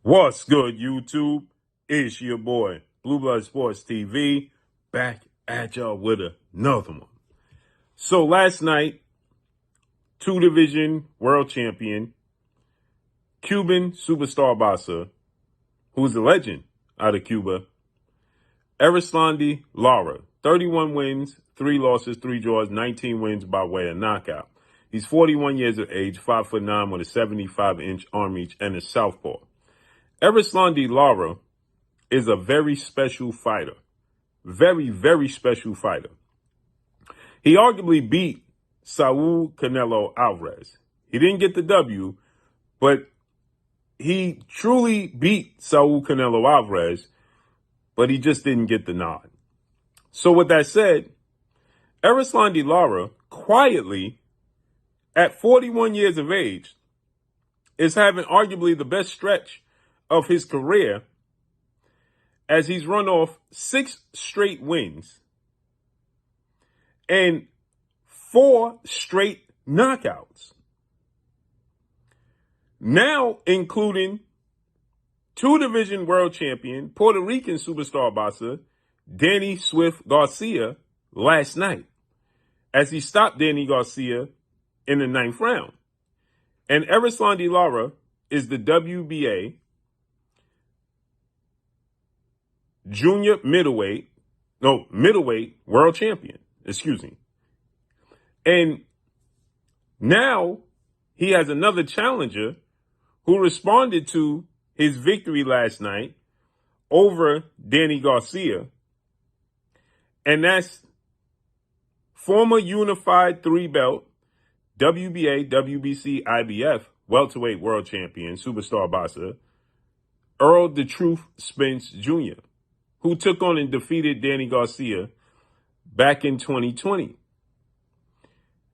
What's good, YouTube? It's your boy, Blue Blood Sports TV, back at y'all with another one. So last night, two-division world champion, Cuban superstar boxer, who's a legend out of Cuba, Errol Lara, 31 wins, 3 losses, 3 draws, 19 wins by way of knockout. He's 41 years of age, 5'9", with a 75-inch arm reach and a southpaw. Errol Lara is a very special fighter. Very, very special fighter. He arguably beat Saul Canelo Alvarez. He didn't get the W, but he truly beat Saul Canelo Alvarez, but he just didn't get the nod. So with that said, Errol Lara quietly, at 41 years of age, is having arguably the best stretch of his career, as he's run off 6 straight wins and 4 straight knockouts. Now including two-division world champion, Puerto Rican superstar boxer, Danny Swift Garcia last night, as he stopped Danny Garcia in the 9th round. And Errol Lara is the WBA middleweight world champion, And now he has another challenger who responded to his victory last night over Danny Garcia. And that's former unified 3-belt WBA, WBC, IBF welterweight world champion, superstar boxer, Errol "The Truth" Spence Jr., who took on and defeated Danny Garcia back in 2020.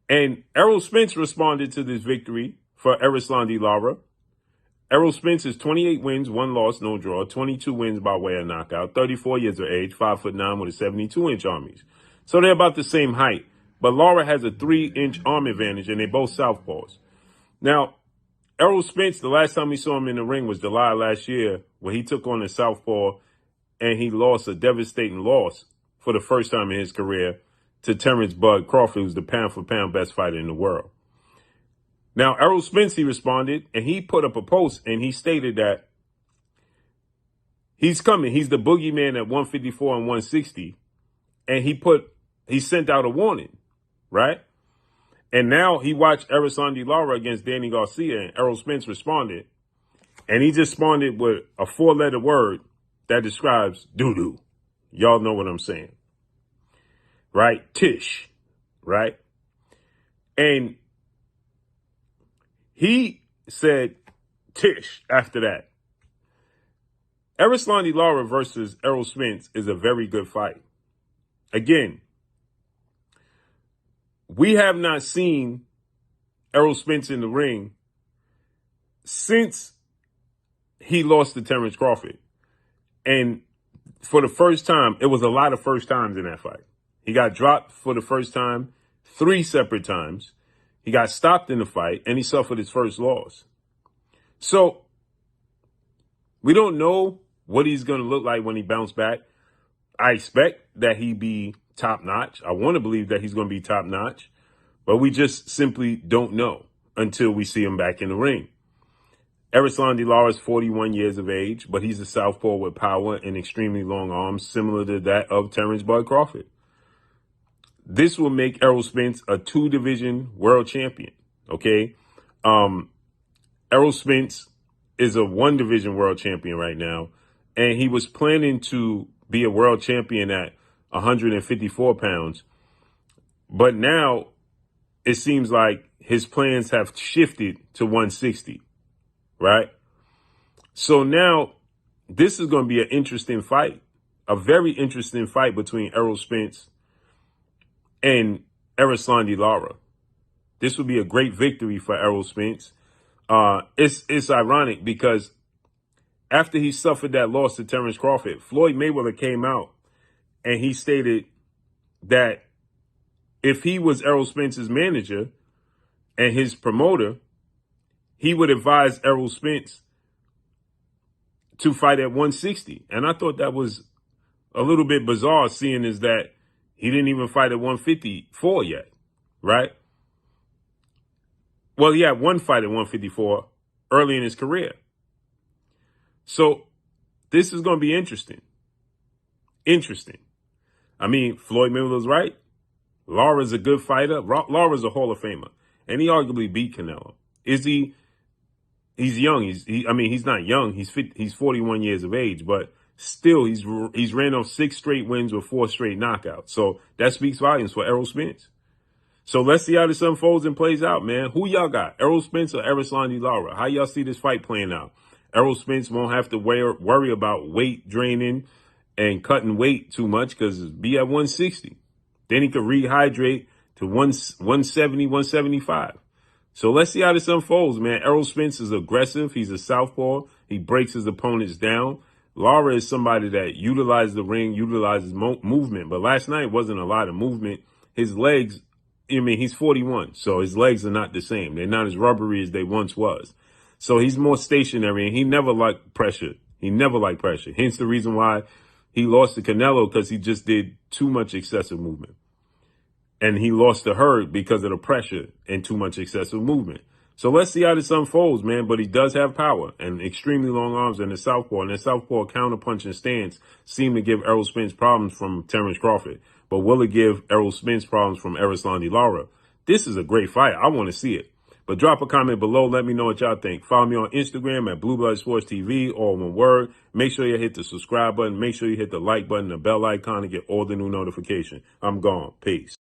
And Errol Spence responded to this victory for Errol Lara. Errol Spence is 28 wins, 1 loss, no draw, 22 wins by way of knockout, 34 years of age, 5'9" with a 72-inch arm reach. So they're about the same height, but Lara has a 3-inch arm advantage, and they're both southpaws. Now, Errol Spence, the last time we saw him in the ring was July last year, when he took on a southpaw, and he lost a devastating loss for the first time in his career to Terrence Bud Crawford, who's the pound-for-pound best fighter in the world. Now, Errol Spence, he responded, and he put up a post, and he stated that he's coming. He's the boogeyman at 154 and 160, and he sent out a warning, right? And now he watched Errol Lara against Danny Garcia, and Errol Spence responded, and he just responded with a 4-letter word that describes doo-doo. Y'all know what I'm saying. Right? Tish. Right? And he said tish after that. Errol Lara versus Errol Spence is a very good fight. Again, we have not seen Errol Spence in the ring since he lost to Terrence Crawford. And for the first time, it was a lot of first times in that fight. He got dropped for the first time 3 separate times. He got stopped in the fight, and he suffered his first loss. So we don't know what he's going to look like when he bounced back. I expect that he be top-notch. I want to believe that he's going to be top-notch, but we just simply don't know until we see him back in the ring. Errol Lara is 41 years of age, but he's a southpaw with power and extremely long arms, similar to that of Terrence Bud Crawford. This will make Errol Spence a 2-division world champion, okay? Errol Spence is a 1-division world champion right now, and he was planning to be a world champion at 154 pounds. But now it seems like his plans have shifted to 160. Right? So now this is going to be an interesting fight, a very interesting fight between Errol Spence and Errol Lara. This would be a great victory for Errol Spence. It's ironic because after he suffered that loss to Terrence Crawford, Floyd Mayweather came out and he stated that if he was Errol Spence's manager and his promoter, he would advise Errol Spence to fight at 160. And I thought that was a little bit bizarre, seeing as that he didn't even fight at 154 yet, right? Well, he had one fight at 154 early in his career. So this is going to be interesting. Interesting. I mean, Floyd Mayweather's right. Lara's a good fighter. Lara's a Hall of Famer. And he arguably beat Canelo. Is he? He's young. He's not young. He's 41 years of age, but still he's ran off 6 straight wins with 4 straight knockouts. So that speaks volumes for Errol Spence. So let's see how this unfolds and plays out, man. Who y'all got? Errol Spence or Erislandy Lara? How y'all see this fight playing out? Errol Spence won't have to worry about weight draining and cutting weight too much because be at 160. Then he could rehydrate to 170, 175. So let's see how this unfolds, man. Errol Spence is aggressive. He's a southpaw. He breaks his opponents down. Lara is somebody that utilizes the ring, utilizes movement. But last night wasn't a lot of movement. His legs, he's 41, so his legs are not the same. They're not as rubbery as they once was. So he's more stationary, and he never liked pressure. Hence the reason why he lost to Canelo, because he just did too much excessive movement. And he lost to Hurd because of the pressure and too much excessive movement. So let's see how this unfolds, man. But he does have power and extremely long arms and a southpaw. And that southpaw counterpunching stance seemed to give Errol Spence problems from Terrence Crawford. But will it give Errol Spence problems from Erislandy Lara? This is a great fight. I want to see it. But drop a comment below. Let me know what y'all think. Follow me on Instagram at Blue Blood Sports TV, all one word. Make sure you hit the subscribe button. Make sure you hit the like button, the bell icon to get all the new notifications. I'm gone. Peace.